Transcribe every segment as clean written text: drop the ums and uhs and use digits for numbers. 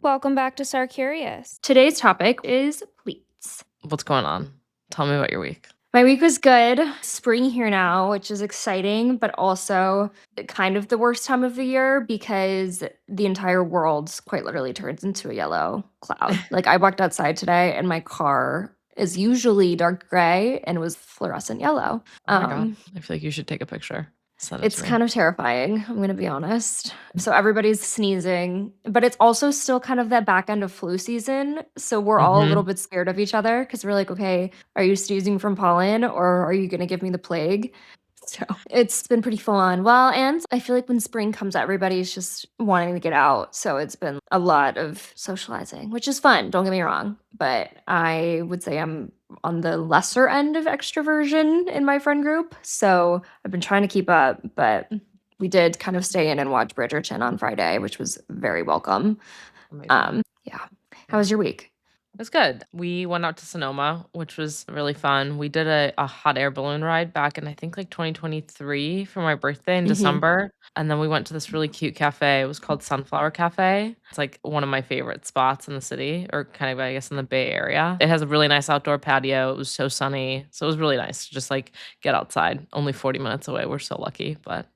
Welcome back to Sarcurious. Today's topic is pleats. What's going on? Tell me about your week. My week was good. Spring here now, which is exciting, but also kind of the worst time of the year because the entire world quite literally turns into a yellow cloud. Like I walked outside today and my car is usually dark gray and was fluorescent yellow. Oh my God. I feel like you should take a picture. Send it to It's me. kind of terrifying, I'm gonna be honest. So everybody's sneezing, but it's also still kind of that back end of flu season. So we're all a little Mm-hmm. bit scared of each other because we're like, okay, are you sneezing from pollen or are you gonna give me the plague? So it's been pretty full on. Well, and I feel like when spring comes, everybody's just wanting to get out. So it's been a lot of socializing, which is fun. Don't get me wrong. But I would say I'm on the lesser end of extroversion in my friend group. So I've been trying to keep up, but we did kind of stay in and watch Bridgerton on Friday, which was very welcome. Amazing. Yeah. How Yeah. was your week? It's good. We went out to Sonoma, which was really fun. We did a hot air balloon ride back in, I think, like 2023 for my birthday in Hmm. December. And then we went to this really cute cafe. It was called Sunflower Cafe. It's like one of my favorite spots in the city, or kind of, I guess, in the Bay Area. It has a really nice outdoor patio. It was so sunny. So it was really nice to just like get outside. Only 40 minutes away. We're so lucky. But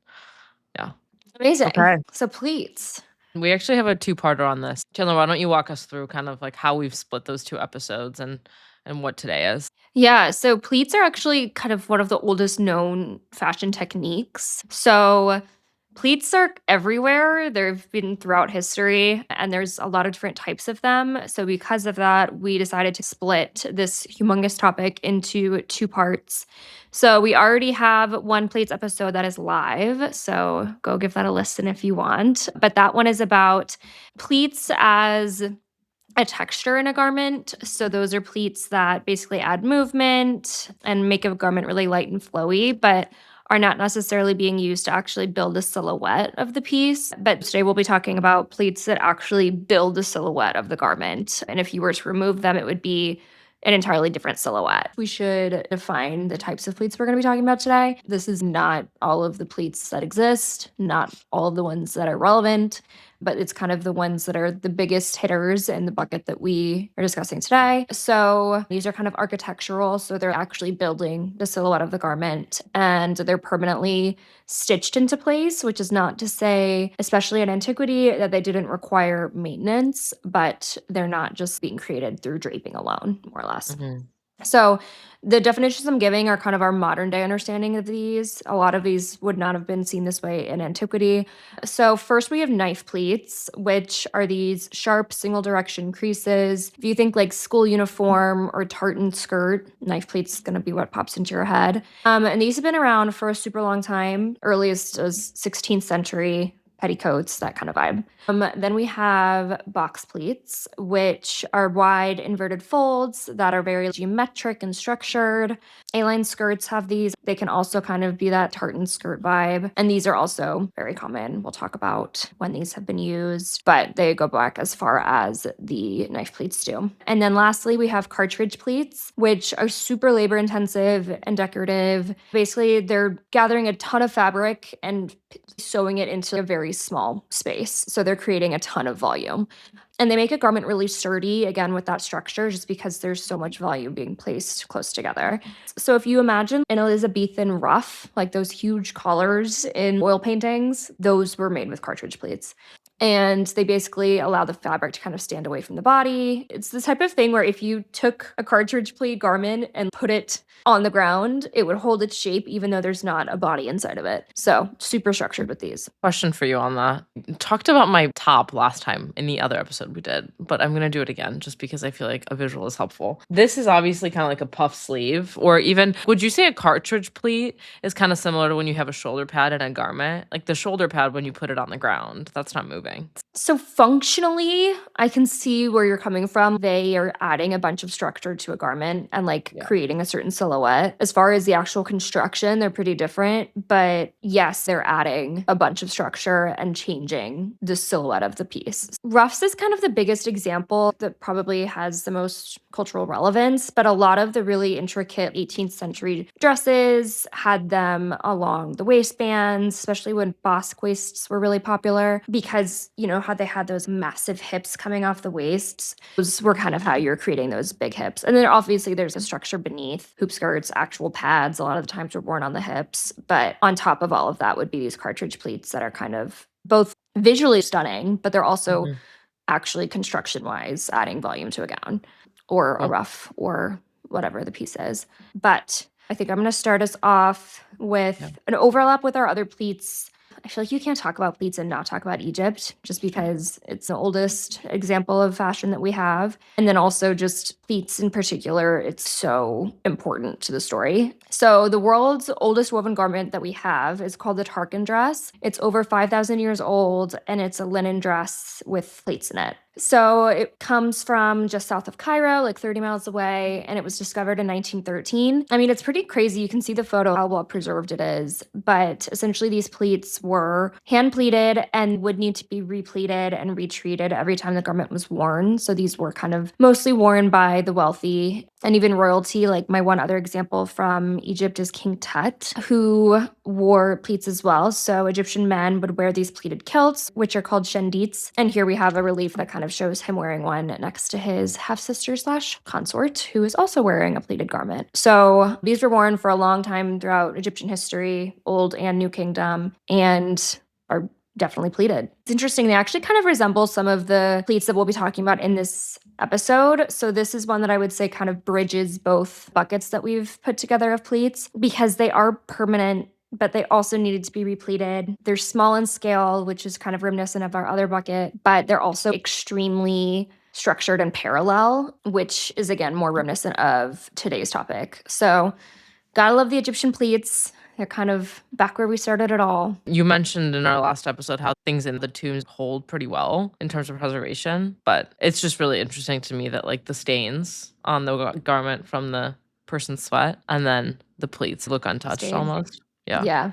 yeah. Amazing. Okay. So pleats. We actually have a two-parter on this. Chandler, why don't you walk us through kind of like how we've split those two episodes and what today is? Yeah, so pleats are actually kind of one of the oldest known fashion techniques. So pleats are everywhere. They've been throughout history, and there's a lot of different types of them. So because of that, we decided to split this humongous topic into two parts. So we already have one pleats episode that is live. So go give that a listen if you want. But that one is about pleats as a texture in a garment. So those are pleats that basically add movement and make a garment really light and flowy, but are not necessarily being used to actually build a silhouette of the piece. But today we'll be talking about pleats that actually build the silhouette of the garment. And if you were to remove them, it would be an entirely different silhouette. We should define the types of pleats we're going to be talking about today. This is not all of the pleats that exist, not all of the ones that are relevant, but it's kind of the ones that are the biggest hitters in the bucket that we are discussing today. So these are kind of architectural. So they're actually building the silhouette of the garment and they're permanently stitched into place, which is not to say, especially in antiquity, that they didn't require maintenance, but they're not just being created through draping alone, more or less. Mhm. So the definitions I'm giving are kind of our modern day understanding of these. A lot of these would not have been seen this way in antiquity. So first we have knife pleats, which are these sharp single direction creases. If you think like school uniform or tartan skirt, knife pleats is going to be what pops into your head. And these have been around for a super long time, earliest as 16th century petticoats, that kind of vibe. Then we have box pleats, which are wide inverted folds that are very geometric and structured. A-line skirts have these. They can also kind of be that tartan skirt vibe. And these are also very common. We'll talk about when these have been used, but they go back as far as the knife pleats do. And then lastly, we have cartridge pleats, which are super labor intensive and decorative. Basically, they're gathering a ton of fabric and sewing it into a very small space. So they're creating a ton of volume. And they make a garment really sturdy, again, with that structure, just because there's so much volume being placed close together. So if you imagine an Elizabethan ruff, like those huge collars in oil paintings, those were made with cartridge pleats. And they basically allow the fabric to kind of stand away from the body. It's the type of thing where if you took a cartridge pleat garment and put it on the ground, it would hold its shape even though there's not a body inside of it. So super structured with these. Question for you on that. Talked about my top last time in the other episode we did, but I'm going to do it again just because I feel like a visual is helpful. This is obviously kind of like a puff sleeve, or even would you say a cartridge pleat is kind of similar to when you have a shoulder pad in a garment? Like the shoulder pad when you put it on the ground, that's not moving. So functionally, I can see where you're coming from. They are adding a bunch of structure to a garment and like Yeah. creating a certain silhouette. As far as the actual construction, they're pretty different. But yes, they're adding a bunch of structure and changing the silhouette of the piece. Ruffs is kind of the biggest example that probably has the most cultural relevance, but a lot of the really intricate 18th century dresses had them along the waistbands, especially when basque waists were really popular, because because, how they had those massive hips coming off the waists, those were kind of how you're creating those big hips. And then obviously there's a structure beneath hoop skirts, actual pads. A lot of the times were worn on the hips. But on top of all of that would be these cartridge pleats that are kind of both visually stunning, but they're also Mhm. actually construction-wise adding volume to a gown or a Cool. ruff or whatever the piece is. But I think I'm going to start us off Yeah. with an overlap with our other pleats. I feel like you can't talk about pleats and not talk about Egypt just because it's the oldest example of fashion that we have. And then also just pleats in particular, it's so important to the story. So the world's oldest woven garment that we have is called the Tarkhan dress. It's over 5,000 years old and it's a linen dress with pleats in it. So it comes from just south of Cairo, like 30 miles away, and it was discovered in 1913. I mean, it's pretty crazy. You can see the photo, how well preserved it is. But essentially, these pleats were hand pleated and would need to be repleated and retreated every time the garment was worn. So these were kind of mostly worn by the wealthy and even royalty. Like my one other example from Egypt is King Tut, who wore pleats as well. So Egyptian men would wear these pleated kilts, which are called shendits. And here we have a relief that kind of shows him wearing one next to his half-sister slash consort, who is also wearing a pleated garment. So these were worn for a long time throughout Egyptian history, Old and New Kingdom, and are definitely pleated. It's interesting. They actually kind of resemble some of the pleats that we'll be talking about in this episode. So this is one that I would say kind of bridges both buckets that we've put together of pleats because they are permanent, but they also needed to be repleated. They're small in scale, which is kind of reminiscent of our other bucket, but they're also extremely structured and parallel, which is again more reminiscent of today's topic. So gotta love the Egyptian pleats. They're kind of back where we started it all. You mentioned in our last episode how things in the tombs hold pretty well in terms of preservation, but it's just really interesting to me that like the stains on the garment from the person's sweat and then the pleats look untouched Stayed. almost. Yeah. Yeah.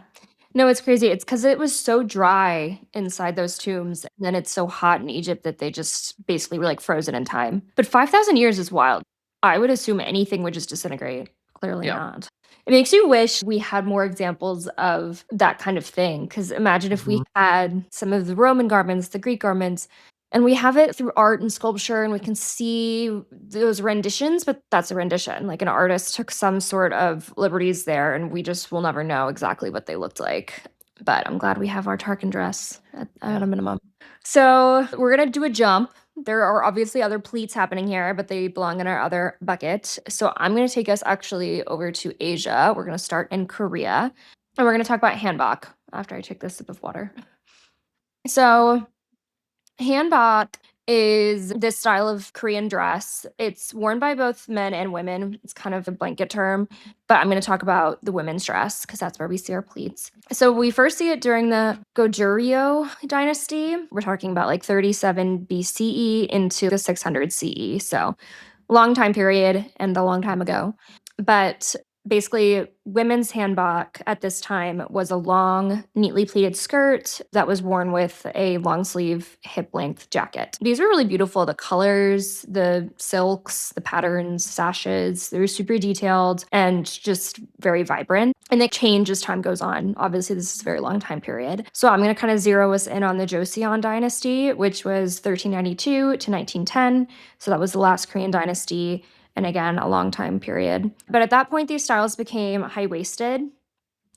No, it's crazy. It's because it was so dry inside those tombs, and then it's so hot in Egypt that they just basically were like frozen in time. But 5,000 years is wild. I would assume anything would just disintegrate. Clearly Yeah. not. It makes you wish we had more examples of that kind of thing. Because imagine if we Mhm. had some of the Roman garments, the Greek garments, and we have it through art and sculpture, and we can see those renditions, but that's a rendition. Like an artist took some sort of liberties there, and we just will never know exactly what they looked like. But I'm glad we have our Tarkin dress at Yeah. a minimum. So we're gonna do a jump. There are obviously other pleats happening here, but they belong in our other bucket. So I'm gonna take us actually over to Asia. We're gonna start in Korea, and we're gonna talk about hanbok after I take this sip of water. So hanbok is this style of Korean dress. It's worn by both men and women. It's kind of a blanket term, but I'm going to talk about the women's dress because that's where we see our pleats. So we first see it during the Goryeo dynasty. We're talking about like 37 BCE into the 600 CE. So long time period and a long time ago. But basically, women's hanbok at this time was a long, neatly pleated skirt that was worn with a long sleeve, hip length jacket. These are really beautiful. The colors, the silks, the patterns, sashes, they're super detailed and just very vibrant. And they change as time goes on. Obviously, this is a very long time period. So I'm going to kind of zero us in on the Joseon dynasty, which was 1392 to 1910. So that was the last Korean dynasty. And again, a long time period. But at that point, these styles became high waisted,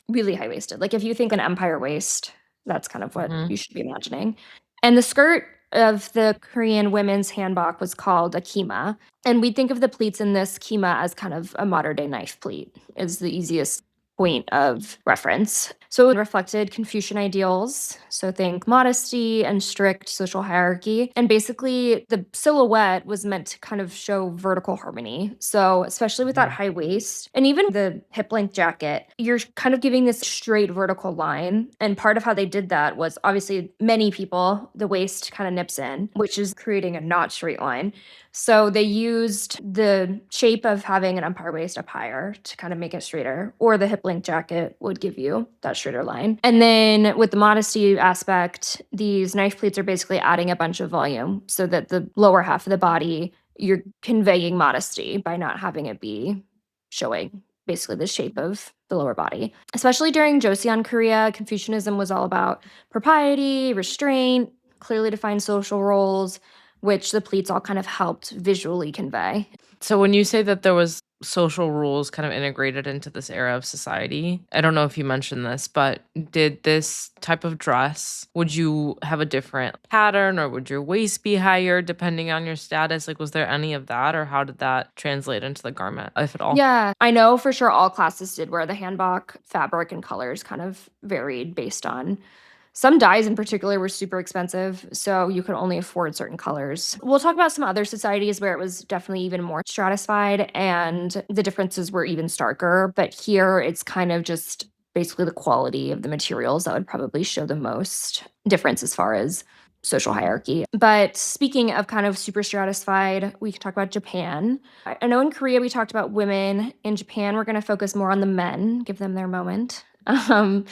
really high waisted. Like if you think an empire waist, that's kind of what Mhm. you should be imagining. And the skirt of the Korean women's hanbok was called a kima. And we think of the pleats in this kima as kind of a modern day knife pleat, is the easiest point of reference. So it reflected Confucian ideals. So think modesty and strict social hierarchy. And basically, the silhouette was meant to kind of show vertical harmony. So, especially with that Mhm. high waist and even the hip length jacket, you're kind of giving this straight vertical line. And part of how they did that was obviously many people, the waist kind of nips in, which is creating a not straight line. So they used the shape of having an empire waist up higher to kind of make it straighter, or the hip length jacket would give you that straighter line. And then with the modesty aspect, these knife pleats are basically adding a bunch of volume so that the lower half of the body, you're conveying modesty by not having it be showing basically the shape of the lower body. Especially during Joseon Korea, Confucianism was all about propriety, restraint, clearly defined social roles, which the pleats all kind of helped visually convey. So when you say that there was social rules kind of integrated into this era of society, I don't know if you mentioned this, but did this type of dress, would you have a different pattern or would your waist be higher depending on your status? Like, was there any of that, or how did that translate into the garment, if at all? Yeah, I know for sure all classes did wear the hanbok. Fabric and colors kind of varied based on some dyes in particular were super expensive, so you could only afford certain colors. We'll talk about some other societies where it was definitely even more stratified and the differences were even starker, but here it's kind of just basically the quality of the materials that would probably show the most difference as far as social hierarchy. But speaking of kind of super stratified, we can talk about Japan. I know in Korea we talked about women. In Japan, we're going to focus more on the men, give them their moment.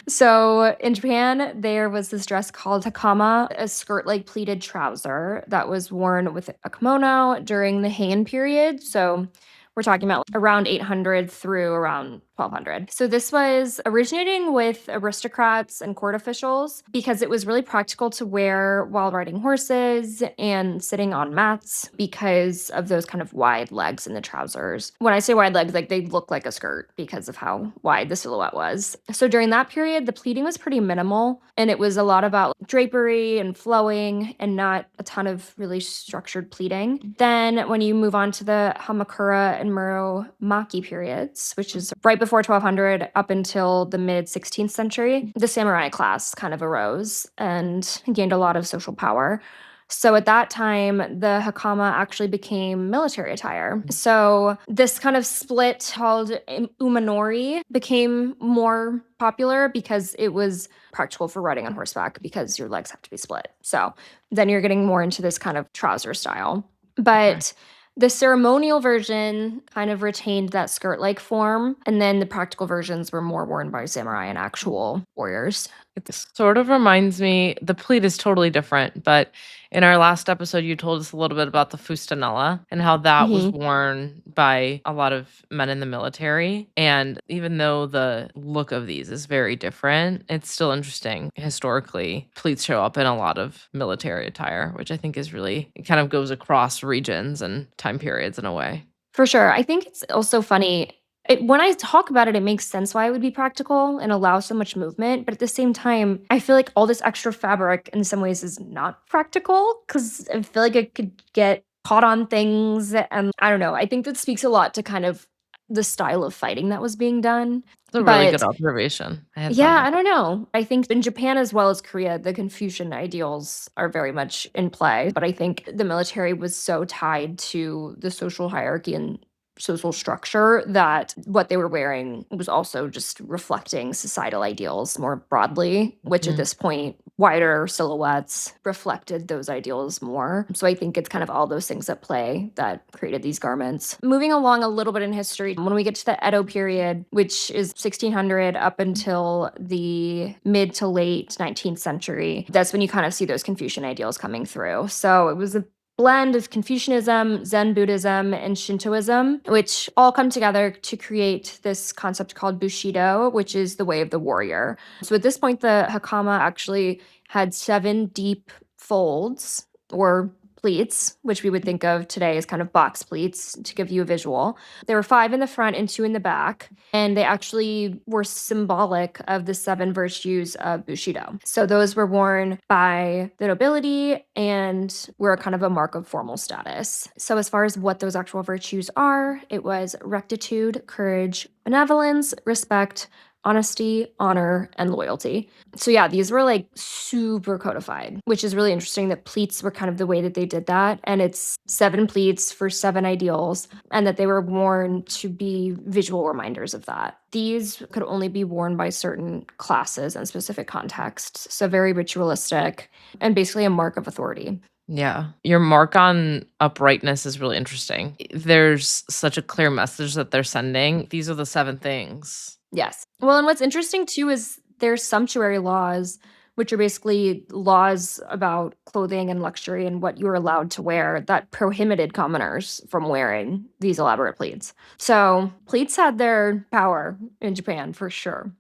So in Japan, there was this dress called Hakama, a skirt-like pleated trouser that was worn with a kimono during the Heian period. So we're talking about around 800 through around 1200. So this was originating with aristocrats and court officials because it was really practical to wear while riding horses and sitting on mats because of those kind of wide legs in the trousers. When I say wide legs, like they look like a skirt because of how wide the silhouette was. So during that period, the pleating was pretty minimal and it was a lot about drapery and flowing and not a ton of really structured pleating. Then when you move on to the Hamakura and Muromachi periods, which is right before 1200 up until the mid 16th century, the samurai class kind of arose and gained a lot of social power. So at that time, the hakama actually became military attire. So this kind of split called umanori became more popular because it was practical for riding on horseback because your legs have to be split. So then you're getting more into this kind of trouser style. Okay. But the ceremonial version kind of retained that skirt-like form, and then the practical versions were more worn by samurai and actual warriors. It sort of reminds me, the pleat is totally different, but in our last episode, you told us a little bit about the fustanella and how that was Mhm. worn by a lot of men in the military. And even though the look of these is very different, it's still interesting. Historically, pleats show up in a lot of military attire, which I think is really, it kind of goes across regions and time periods in a way. For sure. I think it's also funny. When I talk about it, it makes sense why it would be practical and allow so much movement. But at the same time, I feel like all this extra fabric in some ways is not practical because I feel like it could get caught on things. And I don't know. I think that speaks a lot to kind of the style of fighting that was being done. It's a really good But observation. I hadn't thought yeah, about I that. don't know. I think in Japan as well as Korea, the Confucian ideals are very much in play. But I think the military was so tied to the social hierarchy and social structure that what they were wearing was also just reflecting societal ideals more broadly, which at Mhm. this point, wider silhouettes reflected those ideals more. So I think it's kind of all those things at play that created these garments. Moving along a little bit in history, when we get to the Edo period, which is 1600 up until the mid to late 19th century, that's when you kind of see those Confucian ideals coming through. So it was a blend of Confucianism, Zen Buddhism, and Shintoism, which all come together to create this concept called Bushido, which is the way of the warrior. So at this point, the Hakama actually had 7 deep folds or pleats, which we would think of today as kind of box pleats to give you a visual. There were 5 in the front and 2 in the back, and they actually were symbolic of the 7 virtues of Bushido. So those were worn by the nobility and were kind of a mark of formal status. So as far as what those actual virtues are, it was rectitude, courage, benevolence, respect, honesty, honor, and loyalty. So yeah, these were like super codified, which is really interesting that pleats were kind of the way that they did that. And it's 7 pleats for 7 ideals, and that they were worn to be visual reminders of that. These could only be worn by certain classes and specific contexts. So very ritualistic and basically a mark of authority. Yeah. Your mark on uprightness is really interesting. There's such a clear message that they're sending. These are the 7 things. Yes. Well, and what's interesting too is there's sumptuary laws, which are basically laws about clothing and luxury and what you were allowed to wear that prohibited commoners from wearing these elaborate pleats. So pleats had their power in Japan for sure.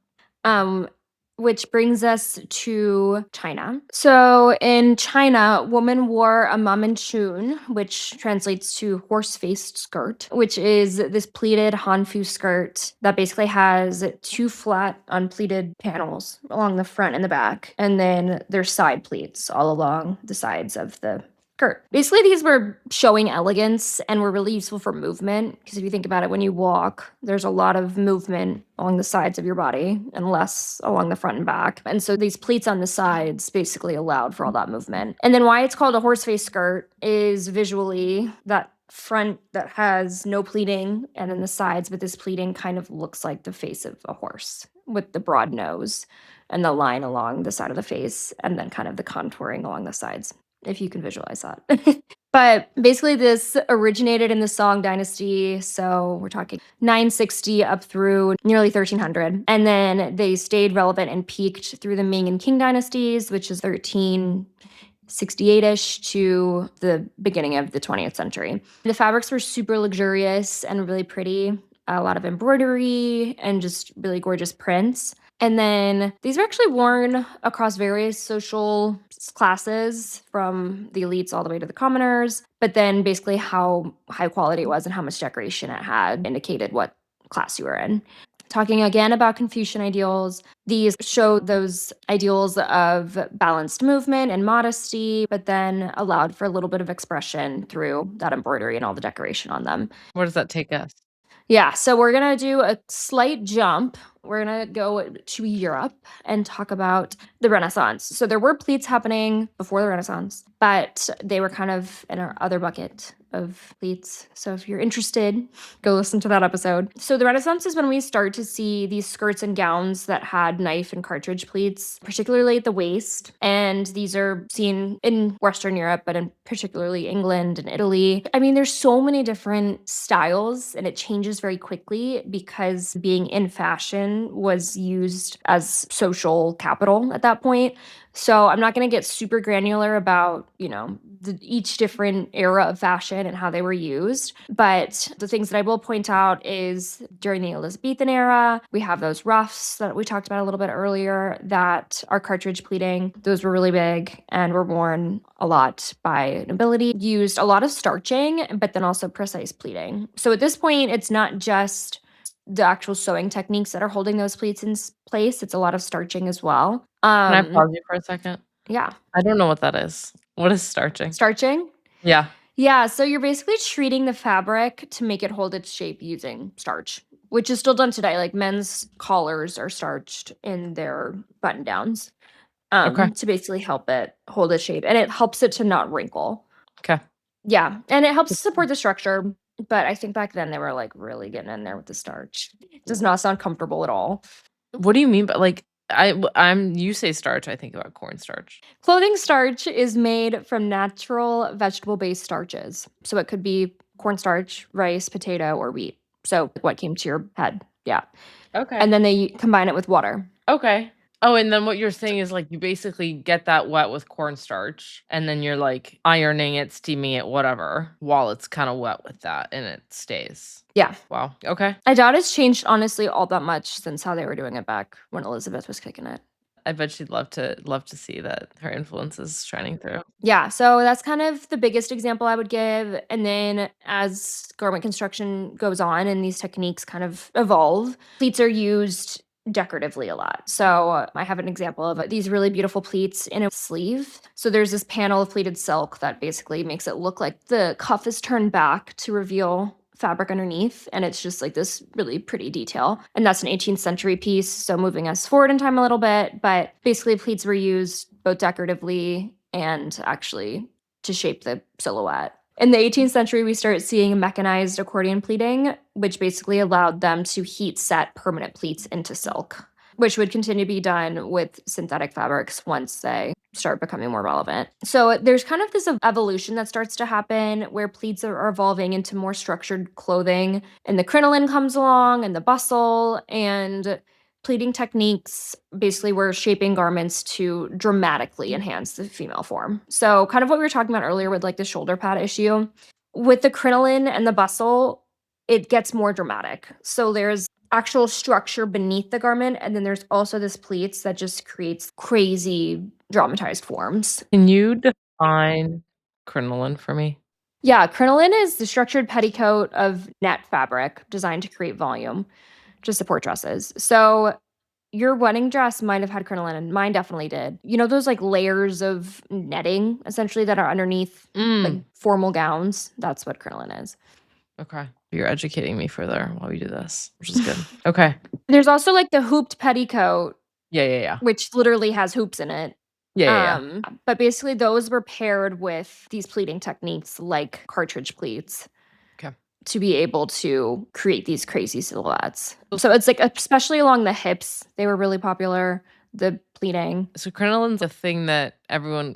Um, which brings us to China. So in China, women wore a Mamianqun, which translates to horse-faced skirt, which is this pleated hanfu skirt that basically has two flat unpleated panels along the front and the back, and then there's side pleats all along the sides of the skirt. Basically, these were showing elegance and were really useful for movement because if you think about it, when you walk, there's a lot of movement along the sides of your body and less along the front and back. And so these pleats on the sides basically allowed for all that movement. And then why it's called a horse face skirt is visually that front that has no pleating and then the sides, but this pleating kind of looks like the face of a horse with the broad nose and the line along the side of the face and then kind of the contouring along the sides, if you can visualize that. But basically, this originated in the Song Dynasty. So we're talking 960 up through nearly 1300. And then they stayed relevant and peaked through the Ming and Qing dynasties, which is 1368-ish to the beginning of the 20th century. The fabrics were super luxurious and really pretty. A lot of embroidery and just really gorgeous prints. And then these were actually worn across various social classes from the elites all the way to the commoners. But then basically how high quality it was and how much decoration it had indicated what class you were in. Talking again about Confucian ideals, these show those ideals of balanced movement and modesty, but then allowed for a little bit of expression through that embroidery and all the decoration on them. Where does that take us? Yeah, so we're gonna do a slight jump. We're gonna go to Europe and talk about the Renaissance. So there were pleats happening before the Renaissance, but they were kind of in our other bucket of pleats. So if you're interested, go listen to that episode. So the Renaissance is when we start to see these skirts and gowns that had knife and cartridge pleats, particularly at the waist. And these are seen in Western Europe, but in particularly England and Italy. I mean, there's so many different styles and it changes very quickly because being in fashion was used as social capital at that point. So I'm not going to get super granular about, each different era of fashion and how they were used. But the things that I will point out is during the Elizabethan era, we have those ruffs that we talked about a little bit earlier that are cartridge pleating. Those were really big and were worn a lot by nobility. Used a lot of starching, but then also precise pleating. So at this point, it's not just the actual sewing techniques that are holding those pleats in place. It's a lot of starching as well. Can I pause you for a second? Yeah. I don't know what that is. What is starching? Starching? Yeah. Yeah, so you're basically treating the fabric to make it hold its shape using starch, which is still done today. Like men's collars are starched in their button downs Okay. to basically help it hold its shape, and it helps it to not wrinkle. Okay. Yeah, and it helps support the structure. But I think back then they were like really getting in there with the starch. It does not sound comfortable at all. What do you mean by like you say starch, I think about cornstarch. Clothing starch is made from natural vegetable-based starches. So it could be cornstarch, rice, potato, or wheat. So what came to your head? Yeah. Okay. And then they combine it with water. Okay. Oh, and then what you're saying is like you basically get that wet with cornstarch and then you're like ironing it, steaming it, whatever, while it's kind of wet with that and it stays. Yeah. Wow. Okay. I doubt it's changed honestly all that much since how they were doing it back when Elizabeth was kicking it. I bet she'd love to see that her influence is shining through. Yeah, so that's kind of the biggest example I would give. And then as garment construction goes on and these techniques kind of evolve, pleats are used decoratively a lot. So I have an example of these really beautiful pleats in a sleeve. So there's this panel of pleated silk that basically makes it look like the cuff is turned back to reveal fabric underneath, and it's just like this really pretty detail. And that's an 18th century piece, so moving us forward in time a little bit, but basically pleats were used both decoratively and actually to shape the silhouette. In the 18th century, we start seeing mechanized accordion pleating, which basically allowed them to heat set permanent pleats into silk, which would continue to be done with synthetic fabrics once they start becoming more relevant. So there's kind of this evolution that starts to happen where pleats are evolving into more structured clothing, and the crinoline comes along and the bustle, and pleating techniques basically were shaping garments to dramatically enhance the female form. So kind of what we were talking about earlier with like the shoulder pad issue. With the crinoline and the bustle, it gets more dramatic. So there's actual structure beneath the garment, and then there's also this pleats that just creates crazy dramatized forms. Can you define crinoline for me? Yeah, crinoline is the structured petticoat of net fabric designed to create volume to support dresses. So your wedding dress might have had crinoline. Mine definitely did. You know those like layers of netting essentially that are underneath like Mm, formal gowns? That's what crinoline is. okay. You're educating me further while we do this, which is good. Okay. There's also like the hooped petticoat, Yeah, yeah, yeah. which literally has hoops in it. Yeah, yeah, yeah. But basically those were paired with these pleating techniques like cartridge pleats Okay. to be able to create these crazy silhouettes. So it's like especially along the hips, they were really popular, the pleating. So crinoline's a thing that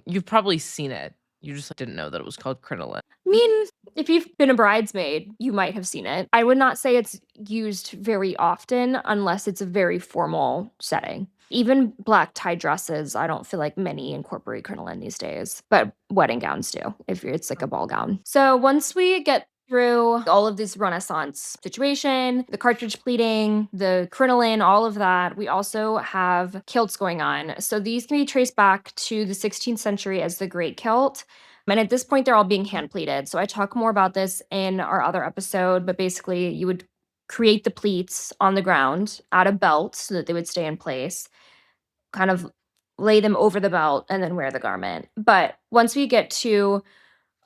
you've probably seen it. You just didn't know that it was called crinoline. I mean, if you've been a bridesmaid, you might have seen it. I would not say it's used very often unless it's a very formal setting. Even black tie dresses, I don't feel like many incorporate crinoline these days, but wedding gowns do if it's like a ball gown. So once we get through all of this Renaissance situation, the cartridge pleating, the crinoline, all of that, we also have kilts going on. So these can be traced back to the 16th century as the Great Kilt. And at this point, they're all being hand pleated. So I talk more about this in our other episode, but basically, you would create the pleats on the ground, add a belt so that they would stay in place, kind of lay them over the belt, and then wear the garment. But once we get to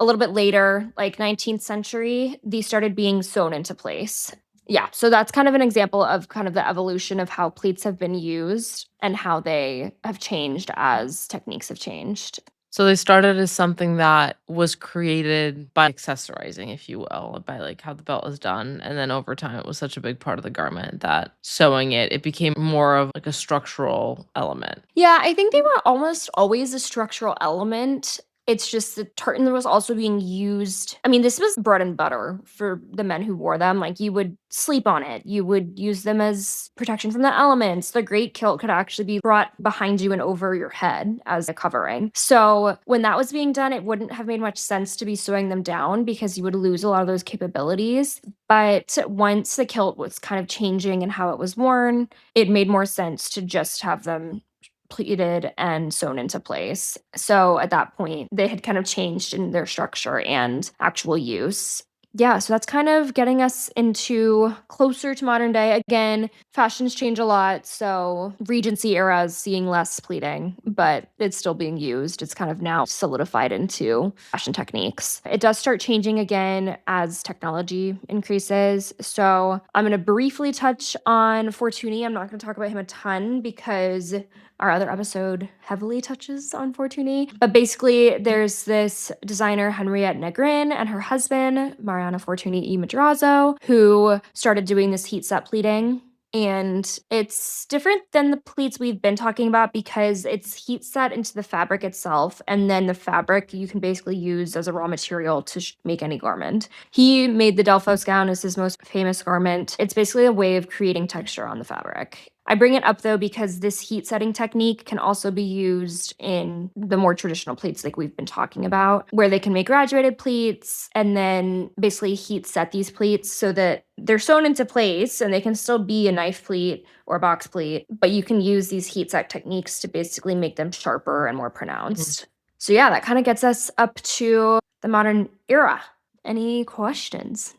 a little bit later, like 19th century, these started being sewn into place. Yeah, so that's kind of an example of kind of the evolution of how pleats have been used and how they have changed as techniques have changed. So they started as something that was created by accessorizing, if you will, by like how the belt is done. And then over time it was such a big part of the garment that sewing it became more of like a structural element. Yeah, I think they were almost always a structural element. It's just the tartan was also being used. I mean, this was bread and butter for the men who wore them. Like, you would sleep on it, you would use them as protection from the elements. The great kilt could actually be brought behind you and over your head as a covering. So, when that was being done, it wouldn't have made much sense to be sewing them down because you would lose a lot of those capabilities. But once the kilt was kind of changing and how it was worn, it made more sense to just have them pleated and sewn into place. So at that point, they had kind of changed in their structure and actual use. Yeah, so that's kind of getting us into closer to modern day. Again, fashions change a lot. So Regency era is seeing less pleating, but it's still being used. It's kind of now solidified into fashion techniques. It does start changing again as technology increases. So I'm going to briefly touch on Fortuny. I'm not going to talk about him a ton because our other episode heavily touches on Fortuny. But basically, there's this designer, Henriette Negrin, and her husband, Mariana Fortuny y Madrazo, who started doing this heat set pleating. And it's different than the pleats we've been talking about because it's heat set into the fabric itself. And then the fabric you can basically use as a raw material to make any garment. He made the Delphos gown as his most famous garment. It's basically a way of creating texture on the fabric. I bring it up though because this heat setting technique can also be used in the more traditional pleats like we've been talking about, where they can make graduated pleats and then basically heat set these pleats so that they're sewn into place and they can still be a knife pleat or a box pleat, but you can use these heat set techniques to basically make them sharper and more pronounced. So yeah, that kind of gets us up to the modern era. Any questions?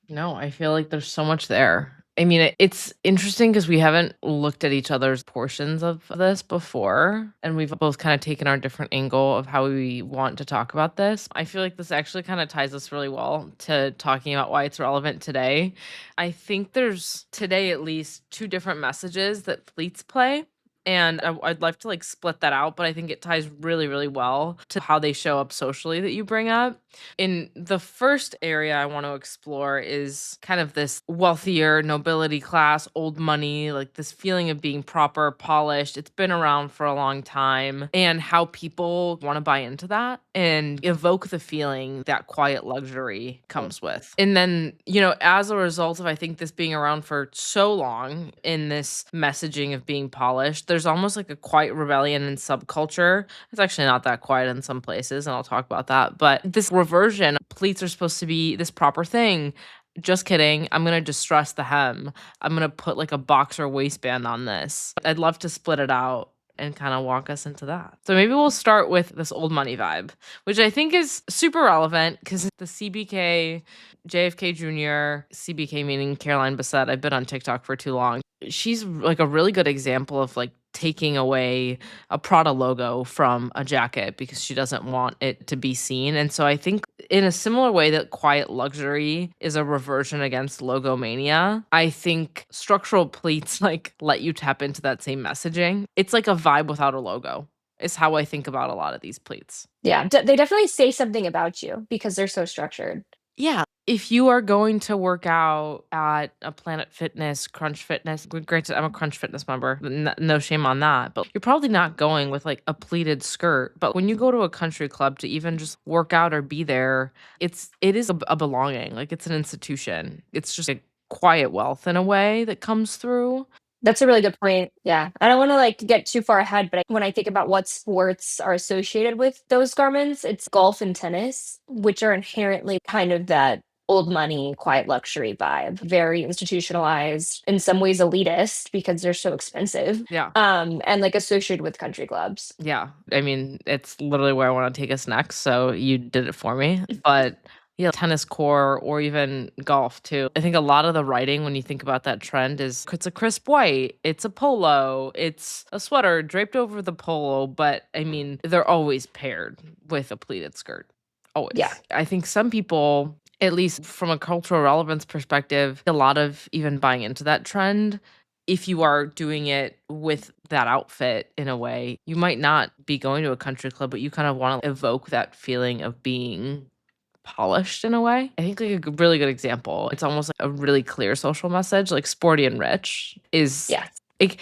No, I feel like there's so much there. I mean, it's interesting because we haven't looked at each other's portions of this before, and we've both kind of taken our different angle of how we want to talk about this. I feel like this actually kind of ties us really well to talking about why it's relevant today. I think there's today at least two different messages that fleets play. And I'd like to like split that out, but I think it ties really, really well to how they show up socially that you bring up. In the first area I want to explore is kind of this wealthier nobility class, old money, like this feeling of being proper, polished. It's been around for a long time, and how people want to buy into that and evoke the feeling that quiet luxury comes with. And then, as a result of I think this being around for so long in this messaging of being polished, there's almost like a quiet rebellion in subculture. It's actually not that quiet in some places, and I'll talk about that. But this reversion, pleats are supposed to be this proper thing. just kidding. I'm gonna distress the hem. I'm gonna put like a boxer waistband on this. I'd love to split it out and kind of walk us into that. So maybe we'll start with this old money vibe, which I think is super relevant because the CBK, JFK Jr., CBK meaning Caroline Bessette. I've been on TikTok for too long. She's like a really good example of like taking away a Prada logo from a jacket because she doesn't want it to be seen. And so I think in a similar way that quiet luxury is a reversion against logomania, I think structural pleats like let you tap into that same messaging. It's like a vibe without a logo. Is how I think about a lot of these pleats. Yeah, they definitely say something about you because they're so structured. Yeah. If you are going to work out at a Planet Fitness, Crunch Fitness, granted, I'm a Crunch Fitness member, no shame on that, but you're probably not going with like a pleated skirt. But when you go to a country club to even just work out or be there, it is a belonging. Like it's an institution. It's just a quiet wealth in a way that comes through. That's a really good point. Yeah. I don't want to like get too far ahead, but when I think about what sports are associated with those garments, it's golf and tennis, which are inherently kind of that old money, quiet luxury vibe, very institutionalized, in some ways elitist because they're so expensive. Yeah. And like associated with country clubs. Yeah, I mean, it's literally where I wanna take us next, so you did it for me, but, yeah, tennis core or even golf too. I think a lot of the writing when you think about that trend is it's a crisp white, it's a polo, it's a sweater draped over the polo, but, I mean, they're always paired with a pleated skirt, Yeah. always. I think some people, at least from a cultural relevance perspective, a lot of even buying into that trend if you are doing it with that outfit in a way, you might not be going to a country club, but you kind of want to evoke that feeling of being polished in a way. I think like really good example. It's almost like a really clear social message, like Sporty and Rich is Yeah. like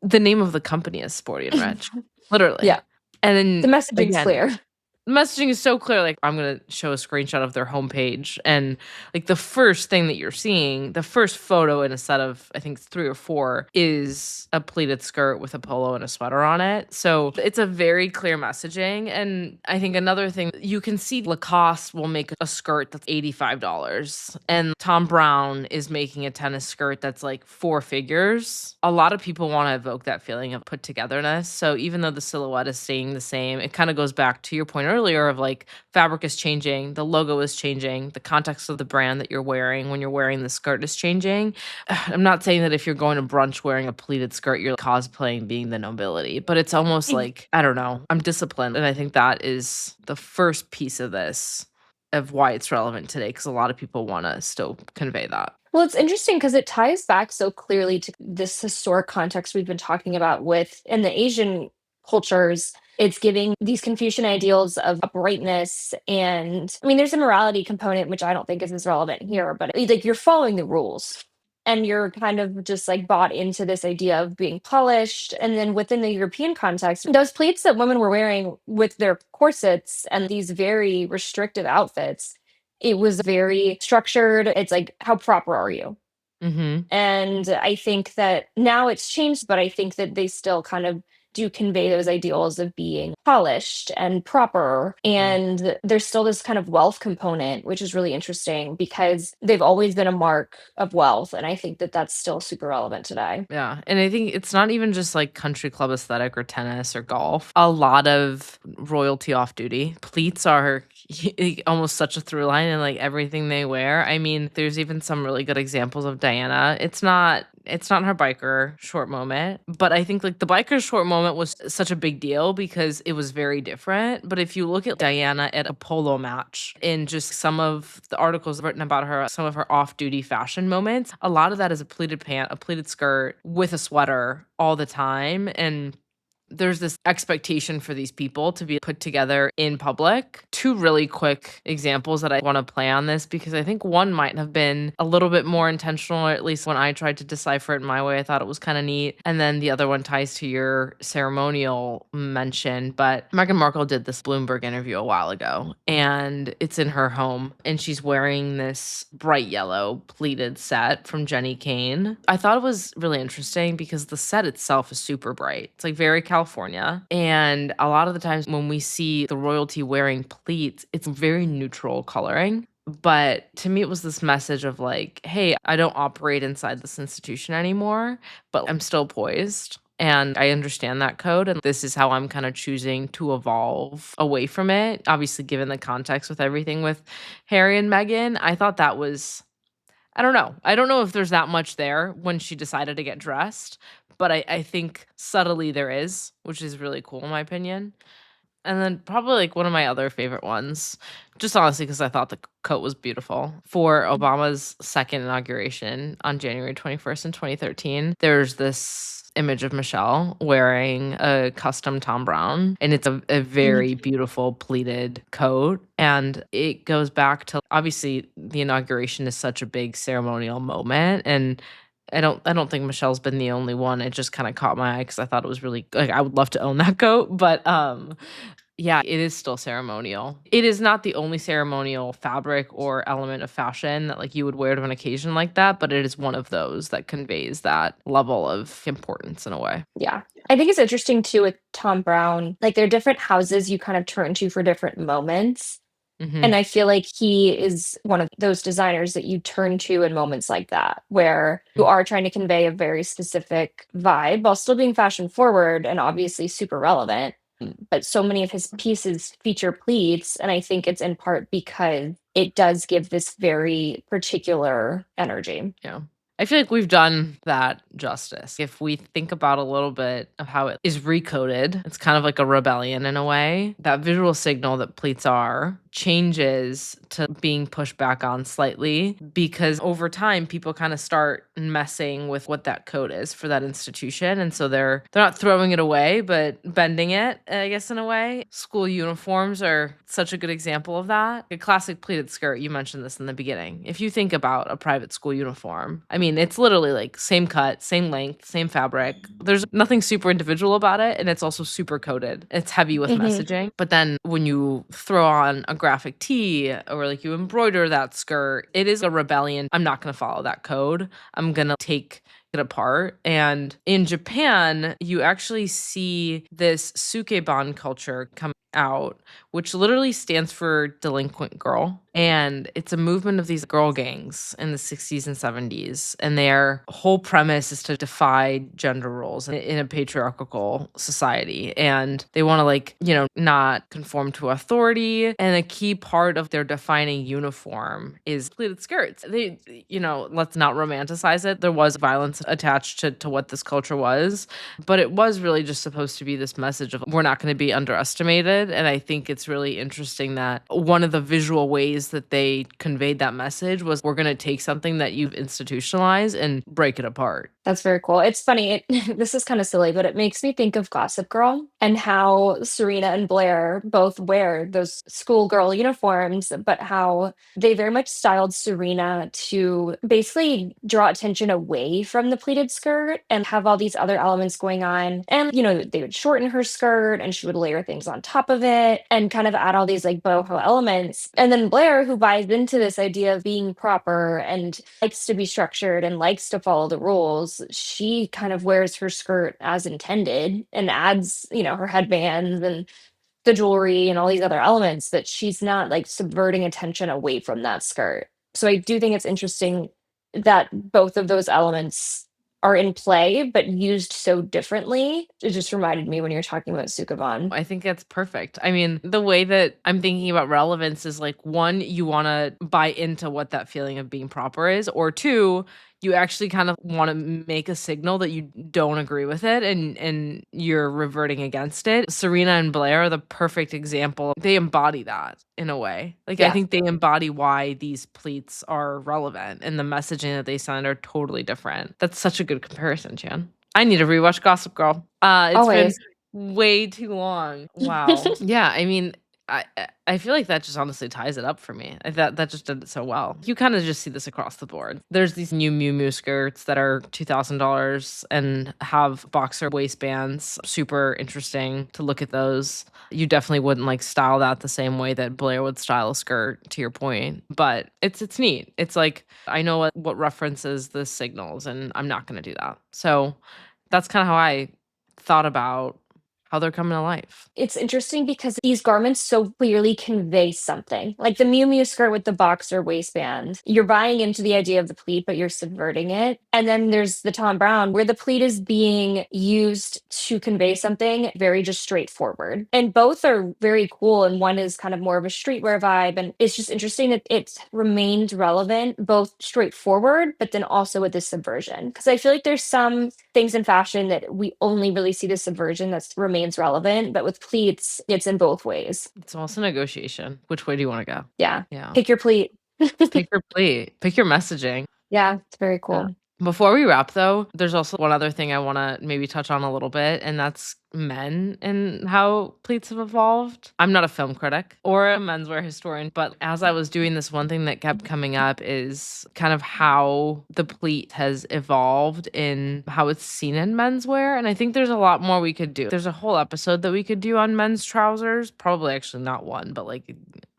the name of the company is Sporty and Rich, literally. Yeah. And The then messaging's again, clear. the messaging is so clear, like, I'm gonna show a screenshot of their homepage, and, like, the first thing that you're seeing, the first photo in a set of, I think, 3 or 4 is a pleated skirt with a polo and a sweater on it, so it's a very clear messaging, and I think another thing, you can see Lacoste will make a skirt that's $85, and Tom Brown is making a tennis skirt that's, like, 4 figures. A lot of people wanna evoke that feeling of put togetherness, so even though the silhouette is staying the same, it kinda goes back to your point earlier of like fabric is changing, the logo is changing, the context of the brand that you're wearing when you're wearing the skirt is changing. I'm not saying that if you're going to brunch wearing a pleated skirt, you're cosplaying being the nobility, but it's almost like, I don't know, I'm disciplined. And I think that is the first piece of this of why it's relevant today, because a lot of people want to still convey that. Well, it's interesting because it ties back so clearly to this historic context we've been talking about with in the Asian cultures. It's giving these Confucian ideals of uprightness. And I mean, there's a morality component, which I don't think is as relevant here, but like you're following the rules and you're kind of just like bought into this idea of being polished. And then within the European context, those pleats that women were wearing with their corsets and these very restrictive outfits, it was very structured. It's like, how proper are you? Mhm. And I think that now it's changed, but I think that they still kind of do convey those ideals of being polished and proper. Mm. And there's still this kind of wealth component, which is really interesting because they've always been a mark of wealth. And I think that that's still super relevant today. Yeah, and I think it's not even just like country club aesthetic or tennis or golf. A lot of royalty off duty. Pleats are almost such a through line in like everything they wear. I mean, there's even some really good examples of Diana. It's not her biker short moment, but I think like the biker short moment was such a big deal because it was very different. But if you look at Diana at a polo match in just some of the articles written about her, some of her off duty fashion moments, a lot of that is a pleated pant, a pleated skirt with a sweater all the time. And there's this expectation for these people to be put together in public. Two really quick examples that I want to play on this because I think one might have been a little bit more intentional, or at least when I tried to decipher it in my way, I thought it was kind of neat. And then the other one ties to your ceremonial mention. But Meghan Markle did this Bloomberg interview a while ago, and it's in her home, and she's wearing this bright yellow pleated set from Jenny Kane. I thought it was really interesting because the set itself is super bright. It's like very California. And a lot of the times when we see the royalty wearing pleats, it's very neutral coloring. But to me, it was this message of like, hey, I don't operate inside this institution anymore, but I'm still poised. And I understand that code. And this is how I'm kind of choosing to evolve away from it. Obviously, given the context with everything with Harry and Meghan, I thought that was, I don't know. I don't know if there's that much there when she decided to get dressed, but I think subtly there is, which is really cool in my opinion. And then probably, like, one of my other favorite ones, just honestly because I thought the coat was beautiful, for Obama's 2nd inauguration on January 21st in 2013, there's this image of Michelle wearing a custom Tom Brown, and it's a very beautiful pleated coat, and it goes back to obviously, the inauguration is such a big ceremonial moment, and I don't think Michelle's been the only one. It just kinda caught my eye because I thought it was really like, I would love to own that coat, but, yeah, it is still ceremonial. It is not the only ceremonial fabric or element of fashion that, like, you would wear to an occasion like that, but it is one of those that conveys that level of importance in a way. Yeah. I think it's interesting too with Tom Brown. Like there are different houses you kind of turn to for different moments. And Mhm. I feel like he is one of those designers that you turn to in moments like that, where you Mm, are trying to convey a very specific vibe while still being fashion forward and obviously super relevant. But so many of his pieces feature pleats. And I think it's in part because it does give this very particular energy. yeah. I feel like we've done that justice. If we think about a little bit of how it is recoded, it's kind of like a rebellion in a way. That visual signal that pleats are changes to being pushed back on slightly because over time people kind of start messing with what that code is for that institution, and so they're not throwing it away but bending it, I guess, in a way. School uniforms are such a good example of that. A classic pleated skirt, you mentioned this in the beginning. If you think about a private school uniform, I mean, it's literally like same cut, same length, same fabric. There's nothing super individual about it, and it's also super coded. It's heavy with Hmm. messaging. But then when you throw on a graphic tee or like you embroider that skirt, it is a rebellion. I'm not going to follow that code. I'm going to take it apart. And in Japan, you actually see this Sukeban culture come out, which literally stands for delinquent girl. And it's a movement of these girl gangs in the 60s and 70s. And their whole premise is to defy gender roles in a patriarchal society. And they want to, like, not conform to authority. And a key part of their defining uniform is pleated skirts. Let's not romanticize it. There was violence attached to what this culture was, but it was really just supposed to be this message of we're not going to be underestimated. And I think it's really interesting that one of the visual ways that they conveyed that message was we're going to take something that you've institutionalized and break it apart. That's very cool. It's funny. This is kind of silly, but it makes me think of Gossip Girl and how Serena and Blair both wear those schoolgirl uniforms, but how they very much styled Serena to basically draw attention away from the pleated skirt and have all these other elements going on. And, they would shorten her skirt and she would layer things on top of it and kind of add all these like boho elements. And then Blair, who buys into this idea of being proper and likes to be structured and likes to follow the rules, she kind of wears her skirt as intended and adds, her headbands and the jewelry and all these other elements that she's not like subverting attention away from that skirt. So I do think it's interesting that both of those elements are in play but used so differently. It just reminded me when you were talking about Sukeban. I think that's perfect. I mean, the way that I'm thinking about relevance is like one, you want to buy into what that feeling of being proper is, or two, you actually kind of want to make a signal that you don't agree with it and you're reverting against it. Serena and Blair are the perfect example. They embody that in a way. Like I Yeah, think they embody why these pleats are relevant and the messaging that they send are totally different. That's such a good comparison, Chan. I need to rewatch Gossip Girl. It's been always. way too long. Wow. Yeah, I mean, I feel like that just honestly ties it up for me. That just did it so well. You kind of just see this across the board. There's these new Miu Miu skirts that are $2,000 and have boxer waistbands. Super interesting to look at those. You definitely wouldn't like style that the same way that Blair would style a skirt, to your point. But it's neat. It's like I know what references the signals, and I'm not gonna do that. So that's kind of how I thought about how they're coming to life. It's interesting because these garments so clearly convey something. Like the Miu Miu skirt with the boxer waistband. You're buying into the idea of the pleat, but you're subverting it. And then there's the Tom Brown, where the pleat is being used to convey something very just straightforward. And both are very cool. And one is kind of more of a streetwear vibe. And it's just interesting that it's remained relevant, both straightforward, but then also with this subversion. Because I feel like there's some things in fashion that we only really see the subversion that remains relevant. But with pleats, it's in both ways. It's also negotiation. Which way do you want to go? Yeah. Yeah. Pick your pleat. Pick your pleat. Pick your messaging. Yeah, it's very Yeah. cool. Before we wrap, though, there's also one other thing I want to maybe touch on a little bit, and that's men and how pleats have evolved. I'm not a film critic or a menswear historian, but as I was doing this, one thing that kept coming up is kind of how the pleat has evolved in how it's seen in menswear. And I think there's a lot more we could do. There's a whole episode that we could do on men's trousers, probably actually not one, but like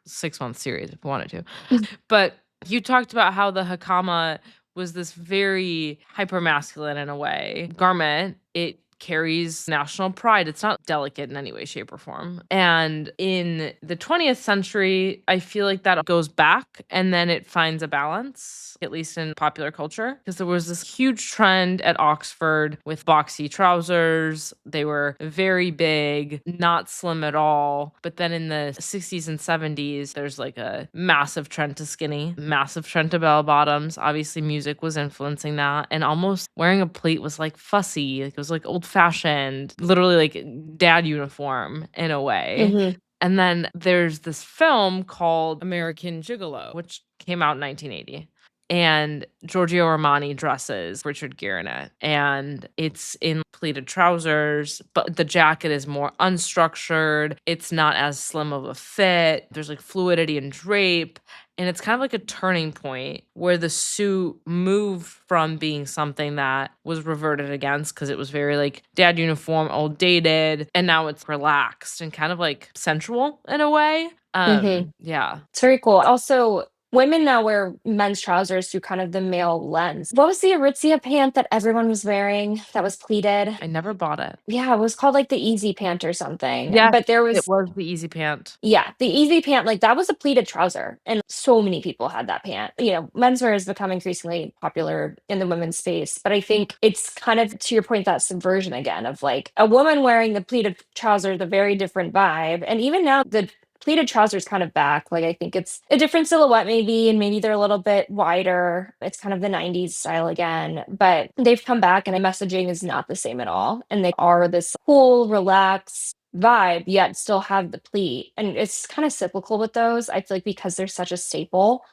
6 month series if we wanted to. But you talked about how the Hakama was this very hyper masculine in a way garment. It carries national pride. It's not delicate in any way, shape, or form. And in the 20th century, I feel like that goes back and then it finds a balance, at least in popular culture, because there was this huge trend at Oxford with boxy trousers. They were very big, not slim at all. But then in the 60s and 70s, there's like a massive trend to skinny, massive trend to bell bottoms. Obviously, music was influencing that. And almost wearing a pleat was like fussy. Like it was like old fashioned, literally like dad uniform in a way. Hmm. And then there's this film called American Gigolo, which came out in 1980. And Giorgio Armani dresses Richard Gere in it. And it's in pleated trousers, but the jacket is more unstructured. It's not as slim of a fit. There's like fluidity and drape. And it's kind of like a turning point where the suit moved from being something that was reverted against because it was very like dad uniform, old dated, and now it's relaxed and kind of like sensual in a way. Hmm. Yeah. It's very cool. Also, women now wear men's trousers through kind of the male lens. What was the Aritzia pant that everyone was wearing that was pleated? I never bought it. Yeah, it was called like the Easy Pant or something. Yes, But there it was, was the easy pant. yeah, the Easy Pant, like that was a pleated trouser. And so many people had that pant. Menswear has become increasingly popular in the women's space. But I think it's kind of to your point, that subversion again of like a woman wearing the pleated trouser, the very different vibe. And even now, the pleated trousers kind of back. Like I think it's a different silhouette maybe, and maybe they're a little bit wider. It's kind of the 90s style again, but they've come back and the messaging is not the same at all. And they are this cool, relaxed vibe, yet still have the pleat. And it's kind of cyclical with those. I feel like because they're such a staple,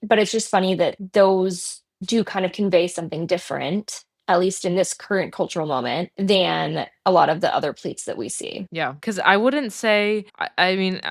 but it's just funny that those do kind of convey something different, at least in this current cultural moment, than a lot of the other pleats that we see. Yeah, because I wouldn't say I mean,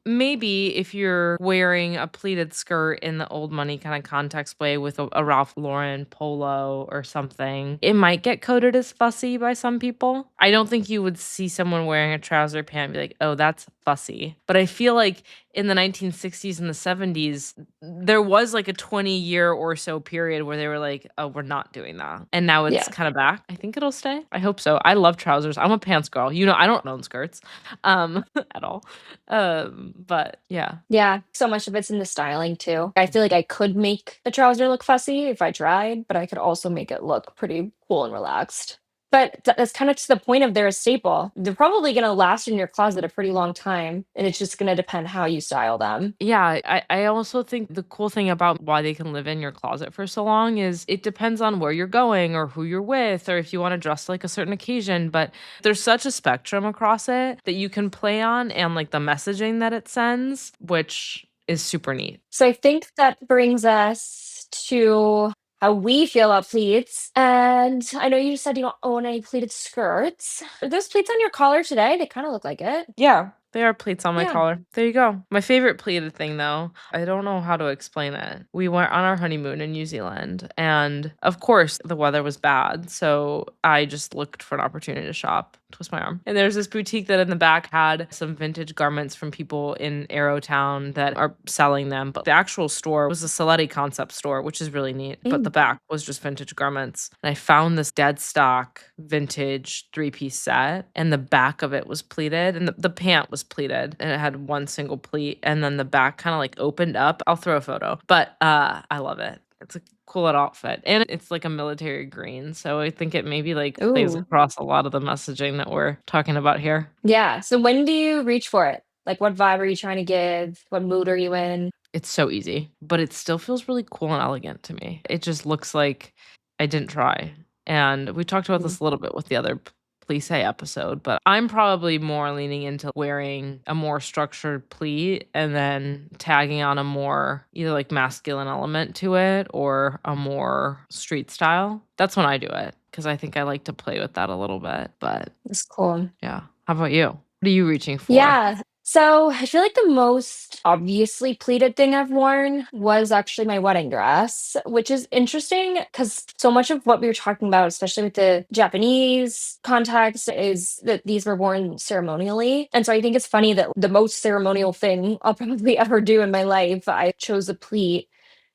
maybe if you're wearing a pleated skirt in the old money kinda context way with a Ralph Lauren polo or something, it might get coded as fussy by some people. I don't think you would see someone wearing a trouser pant and be like, "Oh, that's fussy." But I feel like in the 1960s and the 70s, there was like a 20-year or so period where they were like, "Oh, we're not doing that." And now it's Yeah. kinda back. I think it'll stay. I hope so. I love trousers. I'm a pants girl. I don't own skirts, at all. But yeah. Yeah, so much of it's in the styling too. I feel like I could make the trouser look fussy if I tried, but I could also make it look pretty cool and relaxed. But that's kind of to the point of they're a staple. They're probably going to last in your closet a pretty long time, and it's just going to depend how you style them. Yeah, I also think the cool thing about why they can live in your closet for so long is it depends on where you're going or who you're with or if you want to dress like a certain occasion. But there's such a spectrum across it that you can play on and like the messaging that it sends, which is super neat. So I think that brings us to how we feel about pleats. And I know you said you don't own any pleated skirts. Are those pleats on your collar today? They kind of look like it. Yeah, they are pleats on my Yeah. collar. There you go. My favorite pleated thing, though, I don't know how to explain it. We went on our honeymoon in New Zealand, and of course, the weather was bad. So I just looked for an opportunity to shop twist my arm. And there's this boutique that in the back had some vintage garments from people in Arrowtown that are selling them. But the actual store was a Saletti concept store, which is really neat. But the back was just vintage garments. And I found this dead stock vintage 3-piece set, and the back of it was pleated, and the pant was pleated, and it had one single pleat, and then the back kind of like opened up. I'll throw a photo. But I love it. It's a cool little outfit. And it's like a military green. So I think it maybe like plays Ooh. across a lot of the messaging that we're talking about here. Yeah. So when do you reach for it? Like, what vibe are you trying to give? What mood are you in? It's so easy, but it still feels really cool and elegant to me. It just looks like I didn't try. And we talked about Mm. this a little bit with the other Plissé episode, but I'm probably more leaning into wearing a more structured pleat and then tagging on a more either like masculine element to it or a more street style. That's when I do it because I think I like to play with that a little bit. But That's cool. yeah. How about you? What are you reaching for? Yeah. So I feel like the most obviously pleated thing I've worn was actually my wedding dress, which is interesting because so much of what we were talking about, especially with the Japanese context, is that these were worn ceremonially. And so I think it's funny that the most ceremonial thing I'll probably ever do in my life, I chose a pleat.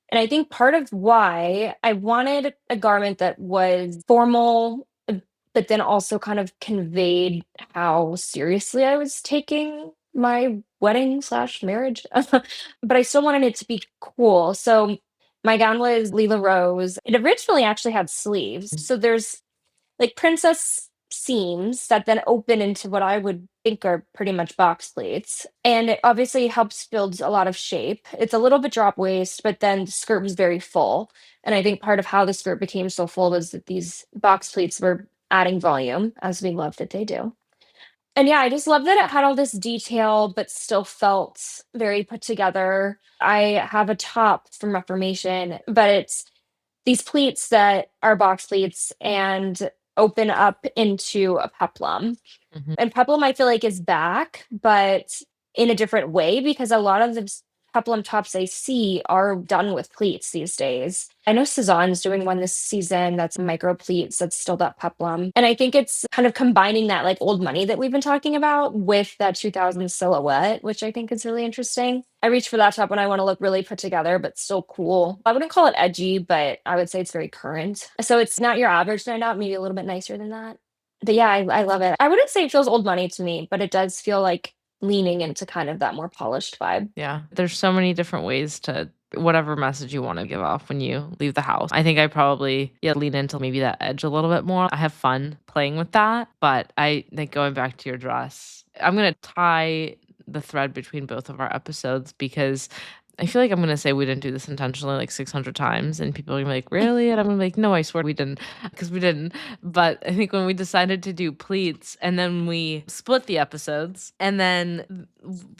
And I think part of why I wanted a garment that was formal, but then also kind of conveyed how seriously I was taking my wedding slash marriage. But I still wanted it to be cool. So my gown was Lila Rose. It originally actually had sleeves. So there's like princess seams that then open into what I would think are pretty much box pleats. And it obviously helps build a lot of shape. It's a little bit drop waist, but then the skirt was very full. And I think part of how the skirt became so full was that these box pleats were adding volume, as we love that they do. And yeah, I just love that it had all this detail, but still felt very put together. I have a top from Reformation, but it's these pleats that are box pleats and open up into a peplum. Mhm. And peplum, I feel like, is back, but in a different way because a lot of the peplum tops I see are done with pleats these days. I know Cezanne's doing one this season that's micro pleats, that's still that peplum. And I think it's kind of combining that like old money that we've been talking about with that 2000 silhouette, which I think is really interesting. I reach for that top when I want to look really put together, but still cool. I wouldn't call it edgy, but I would say it's very current. So it's not your average night out, maybe a little bit nicer than that. But yeah, I love it. I wouldn't say it feels old money to me, but it does feel like leaning into kind of that more polished vibe. Yeah. There's so many different ways to whatever message you want to give off when you leave the house. I think I probably lean into maybe that edge a little bit more. I have fun playing with that, but I think going back to your dress, I'm gonna tie the thread between both of our episodes because I feel like I'm gonna say we didn't do this intentionally like 600 times, and people are gonna be like, "Really?" And I'm gonna be like, "No, I swear we didn't," because we didn't. But I think when we decided to do pleats, and then we split the episodes, and then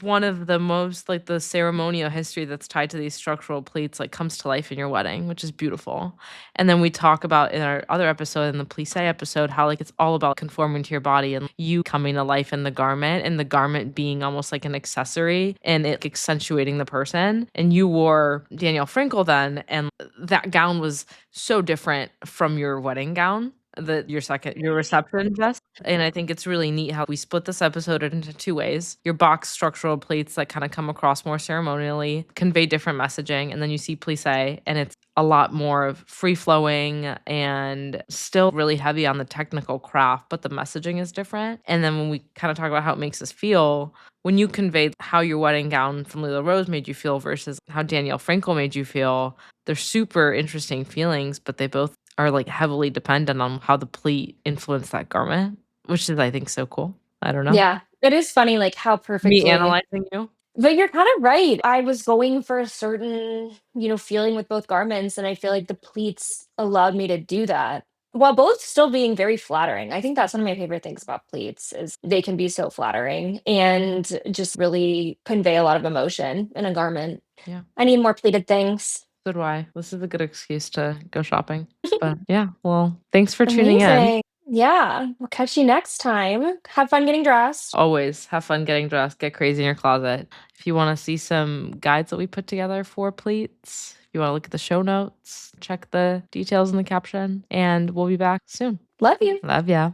one of the most like the ceremonial history that's tied to these structural pleats like comes to life in your wedding, which is beautiful. And then we talk about in our other episode, in the Plissé episode, how like it's all about conforming to your body and you coming to life in the garment, and the garment being almost like an accessory and it accentuating the person. And you wore Danielle Frankel then, and that gown was so different from your wedding gown, your reception dress. And I think it's really neat how we split this episode into two ways. Your box structural plates that kind of come across more ceremonially, convey different messaging, and then you see Plissé, and it's a lot more of free flowing and still really heavy on the technical craft, but the messaging is different. And then when we kind of talk about how it makes us feel, when you convey how your wedding gown from Lila Rose made you feel versus how Danielle Frankel made you feel, they're super interesting feelings, but they both are like heavily dependent on how the pleat influenced that garment, which is, I think, so cool. I don't know. Yeah, it is funny like how Me perfectly. analyzing you? But you're kind of right. I was going for a certain, feeling with both garments, and I feel like the pleats allowed me to do that while both still being very flattering. I think that's one of my favorite things about pleats is they can be so flattering and just really convey a lot of emotion in a garment. Yeah. I need more pleated things. So do I. This is a good excuse to go shopping. But yeah, well, thanks for tuning in. Amazing. Yeah, we'll catch you next time. Have fun getting dressed. Always have fun getting dressed, get crazy in your closet. If you want to see some guides that we put together for pleats, if you want to look at the show notes, check the details in the caption, and we'll be back soon. Love you. Love ya.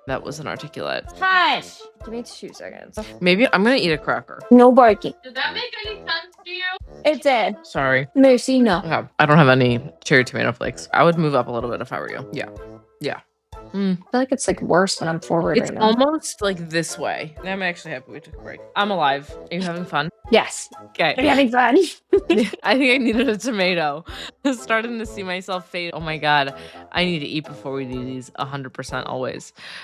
That was inarticulate. Hush! Give me 2 seconds. Maybe I'm gonna eat a cracker. No barking. Did that make any sense to you? It did. Sorry. Merci, no. Okay. I don't have any cherry tomato flakes. I would move up a little bit if I were you. Yeah. Yeah. I feel like it's like worse when I'm forward It's right now. almost like this way. I'm actually happy we took a break. I'm alive. Are you having fun? Yes. Okay. Are you having fun? I think I needed a tomato. I'm starting to see myself fade. Oh my God. I need to eat before we do these 100% always.